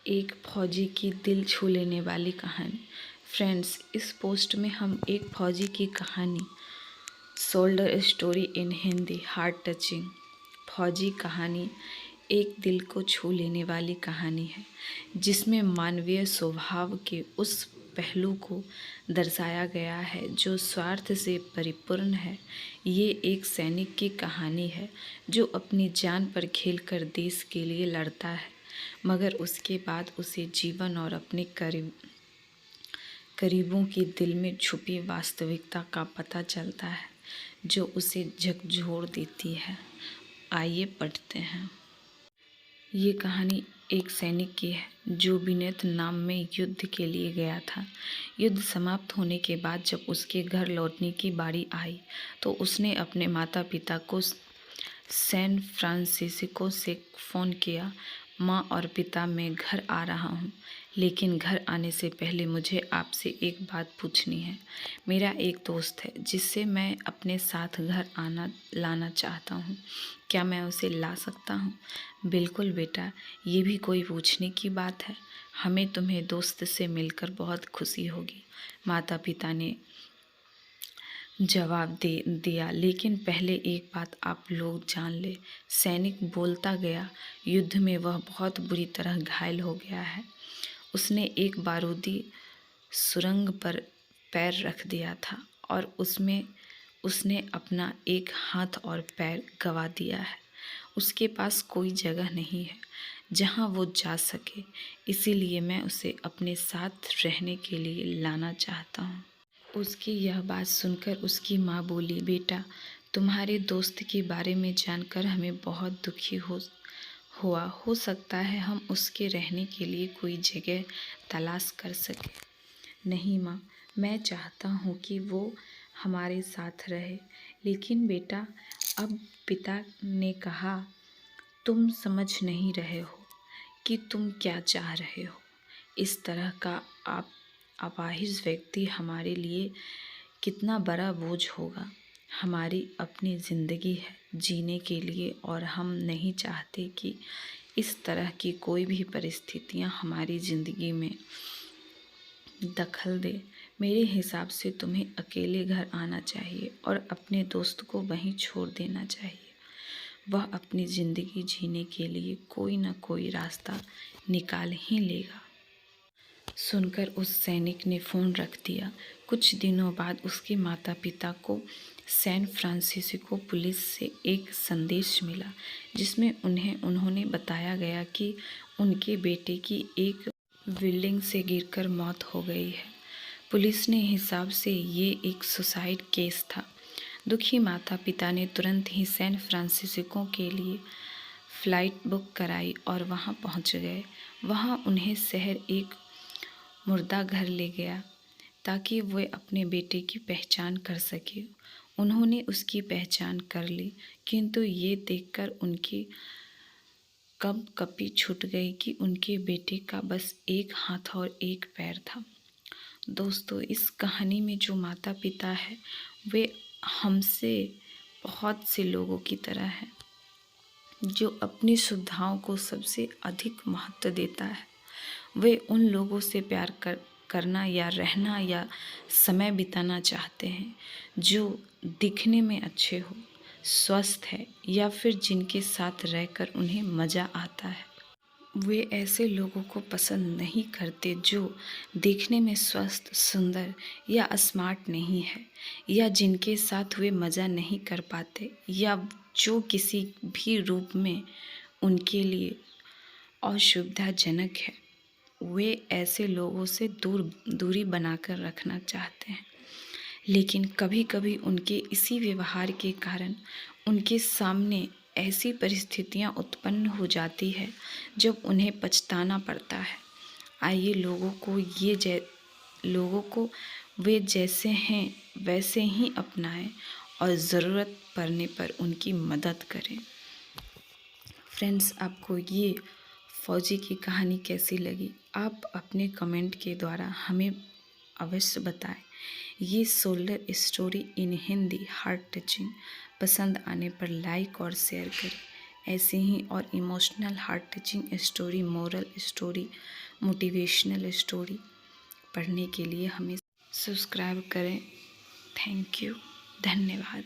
एक फौजी की दिल छू लेने वाली कहानी। फ्रेंड्स, इस पोस्ट में हम एक फौजी की कहानी, soldier story in Hindi, heart touching फौजी कहानी, एक दिल को छू लेने वाली कहानी है जिसमें मानवीय स्वभाव के उस पहलू को दर्शाया गया है जो स्वार्थ से परिपूर्ण है। ये एक सैनिक की कहानी है जो अपनी जान पर खेलकर देश के लिए लड़ता है, मगर उसके बाद उसे जीवन और अपने करीबों की दिल में छुपी वास्तविकता का पता चलता है जो उसे झकझोर देती है। आइए पढ़ते हैं। ये कहानी एक सैनिक की है जो वियतनाम में युद्ध के लिए गया था। युद्ध समाप्त होने के बाद जब उसके घर लौटने की बारी आई तो उसने अपने माता पिता को सैन फ्रांसिस्को से फ़ोन किया। माँ और पिता, मैं घर आ रहा हूँ, लेकिन घर आने से पहले मुझे आपसे एक बात पूछनी है। मेरा एक दोस्त है जिससे मैं अपने साथ घर लाना चाहता हूँ। क्या मैं उसे ला सकता हूँ? बिल्कुल बेटा, ये भी कोई पूछने की बात है। हमें तुम्हें दोस्त से मिलकर बहुत खुशी होगी, माता पिता ने जवाब दिया। लेकिन पहले एक बात आप लोग जान ले, सैनिक बोलता गया, युद्ध में वह बहुत बुरी तरह घायल हो गया है। उसने एक बारूदी सुरंग पर पैर रख दिया था और उसमें उसने अपना एक हाथ और पैर गंवा दिया है। उसके पास कोई जगह नहीं है जहां वो जा सके, इसीलिए मैं उसे अपने साथ रहने के लिए लाना चाहता हूँ। उसकी यह बात सुनकर उसकी माँ बोली, बेटा, तुम्हारे दोस्त के बारे में जानकर हमें बहुत दुखी हुआ। हो सकता है हम उसके रहने के लिए कोई जगह तलाश कर सकें। नहीं माँ, मैं चाहता हूँ कि वो हमारे साथ रहे। लेकिन बेटा, अब पिता ने कहा, तुम समझ नहीं रहे हो कि तुम क्या चाह रहे हो। इस तरह का अपाहिज व्यक्ति हमारे लिए कितना बड़ा बोझ होगा। हमारी अपनी ज़िंदगी है जीने के लिए और हम नहीं चाहते कि इस तरह की कोई भी परिस्थितियां हमारी ज़िंदगी में दखल दे। मेरे हिसाब से तुम्हें अकेले घर आना चाहिए और अपने दोस्त को वहीं छोड़ देना चाहिए। वह अपनी ज़िंदगी जीने के लिए कोई न कोई रास्ता निकाल ही लेगा। सुनकर उस सैनिक ने फ़ोन रख दिया। कुछ दिनों बाद उसके माता पिता को सैन फ्रांसिस्को पुलिस से एक संदेश मिला जिसमें उन्होंने बताया गया कि उनके बेटे की एक बिल्डिंग से गिरकर मौत हो गई है। पुलिस ने हिसाब से ये एक सुसाइड केस था। दुखी माता पिता ने तुरंत ही सैन फ्रांसिस्को के लिए फ़्लाइट बुक कराई और वहाँ पहुँच गए। वहाँ उन्हें शहर एक मुर्दा घर ले गया ताकि वे अपने बेटे की पहचान कर सके। उन्होंने उसकी पहचान कर ली, किंतु ये देखकर उनकी कँपकँपी छूट गई कि उनके बेटे का बस एक हाथ और एक पैर था। दोस्तों, इस कहानी में जो माता पिता है वे हमसे बहुत से लोगों की तरह हैं जो अपनी सुविधाओं को सबसे अधिक महत्व देता है। वे उन लोगों से प्यार करना या रहना या समय बिताना चाहते हैं जो दिखने में अच्छे हो, स्वस्थ है या फिर जिनके साथ रहकर उन्हें मज़ा आता है। वे ऐसे लोगों को पसंद नहीं करते जो देखने में स्वस्थ, सुंदर या स्मार्ट नहीं है, या जिनके साथ वे मज़ा नहीं कर पाते, या जो किसी भी रूप में उनके लिए असुविधाजनक है। वे ऐसे लोगों से दूरी बनाकर रखना चाहते हैं। लेकिन कभी कभी उनके इसी व्यवहार के कारण उनके सामने ऐसी परिस्थितियां उत्पन्न हो जाती है जब उन्हें पछताना पड़ता है। आइए लोगों को वे जैसे हैं वैसे ही अपनाएं और ज़रूरत पड़ने पर उनकी मदद करें। फ्रेंड्स, आपको ये फौजी की कहानी कैसी लगी? आप अपने कमेंट के द्वारा हमें अवश्य बताएं। ये soldier story in Hindi, heart touching पसंद आने पर लाइक और शेयर करें। ऐसे ही और emotional heart touching story, moral story, motivational story पढ़ने के लिए हमें सब्सक्राइब करें। थैंक यू, धन्यवाद।